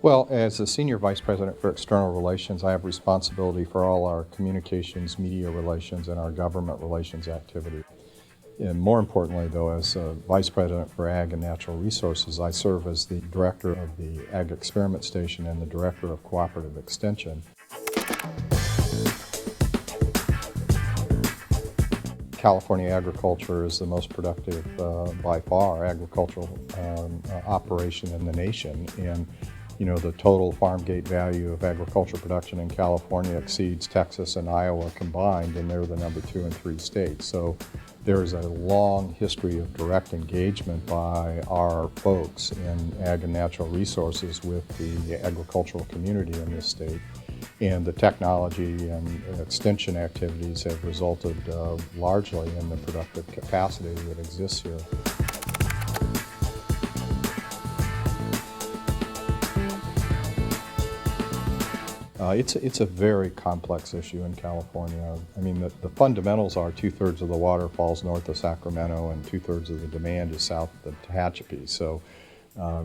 Well, as the Senior Vice President for External Relations, I have responsibility for all our communications, media relations, and our government relations activity. And more importantly, though, as Vice President for Ag and Natural Resources, I serve as the Director of the Ag Experiment Station and the Director of Cooperative Extension. California agriculture is the most productive, by far, agricultural operation in the nation. And you know, the total farm gate value of agricultural production in California exceeds Texas and Iowa combined, and they're the number 2 and 3 states. So there's a long history of direct engagement by our folks in ag and natural resources with the agricultural community in this state. And the technology and extension activities have resulted largely in the productive capacity that exists here. It's a very complex issue in California. I mean, the fundamentals are 2/3 of the water falls north of Sacramento and 2/3 of the demand is south of the Tehachapi. So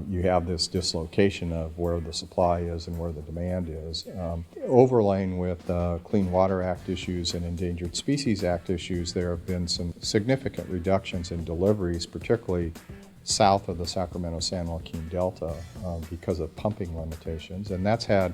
you have this dislocation of where the supply is and where the demand is. Overlaying with Clean Water Act issues and Endangered Species Act issues, there have been some significant reductions in deliveries, particularly south of the Sacramento-San Joaquin Delta because of pumping limitations, and that's had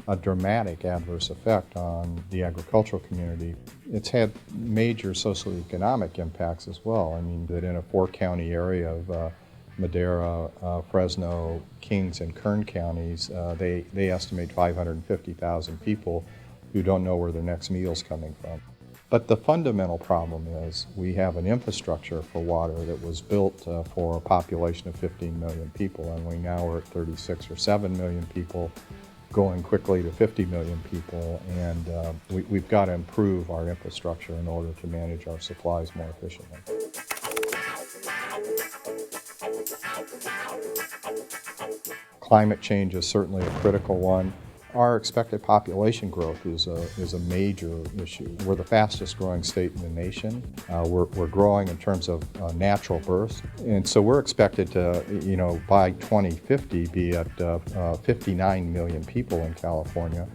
a dramatic adverse effect on the agricultural community. It's had major socioeconomic impacts as well. I mean, that in a 4-county area of Madera, Fresno, Kings, and Kern counties, they estimate 550,000 people who don't know where their next meal's coming from. But the fundamental problem is we have an infrastructure for water that was built for a population of 15 million people, and we now are at 36 or 7 million people, going quickly to 50 million people, and we've got to improve our infrastructure in order to manage our supplies more efficiently. Climate change is certainly a critical one. Our expected population growth is a major issue. We're the fastest growing state in the nation. We're growing in terms of natural births. And so we're expected to, by 2050 be at 59 million people in California,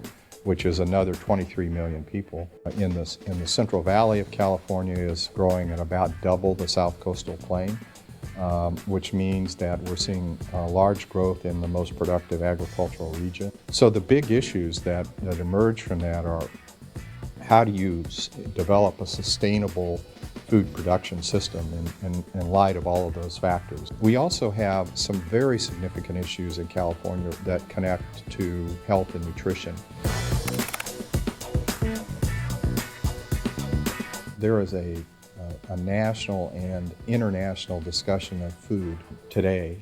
which is another 23 million people. In the Central Valley of California is growing at about double the South Coastal Plain. Which means that we're seeing large growth in the most productive agricultural region. So the big issues that emerge from that are how do you develop a sustainable food production system in light of all of those factors. We also have some very significant issues in California that connect to health and nutrition. There is a national and international discussion of food today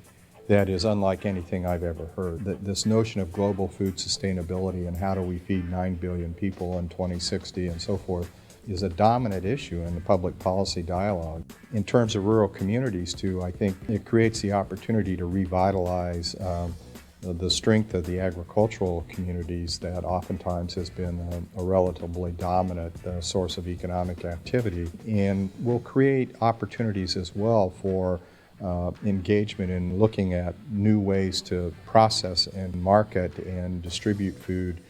that is unlike anything I've ever heard. This notion of global food sustainability and how do we feed 9 billion people in 2060 and so forth is a dominant issue in the public policy dialogue. In terms of rural communities too, I think it creates the opportunity to revitalize the strength of the agricultural communities that oftentimes has been a relatively dominant source of economic activity, and will create opportunities as well for engagement in looking at new ways to process and market and distribute food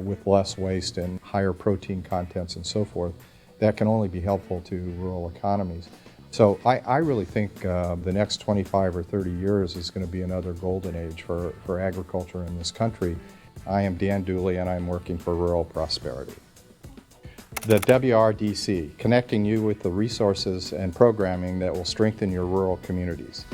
with less waste and higher protein contents and so forth. That can only be helpful to rural economies. So I really think the next 25 or 30 years is going to be another golden age for agriculture in this country. I am Dan Dooley, and I'm working for Rural Prosperity. The WRDC, connecting you with the resources and programming that will strengthen your rural communities.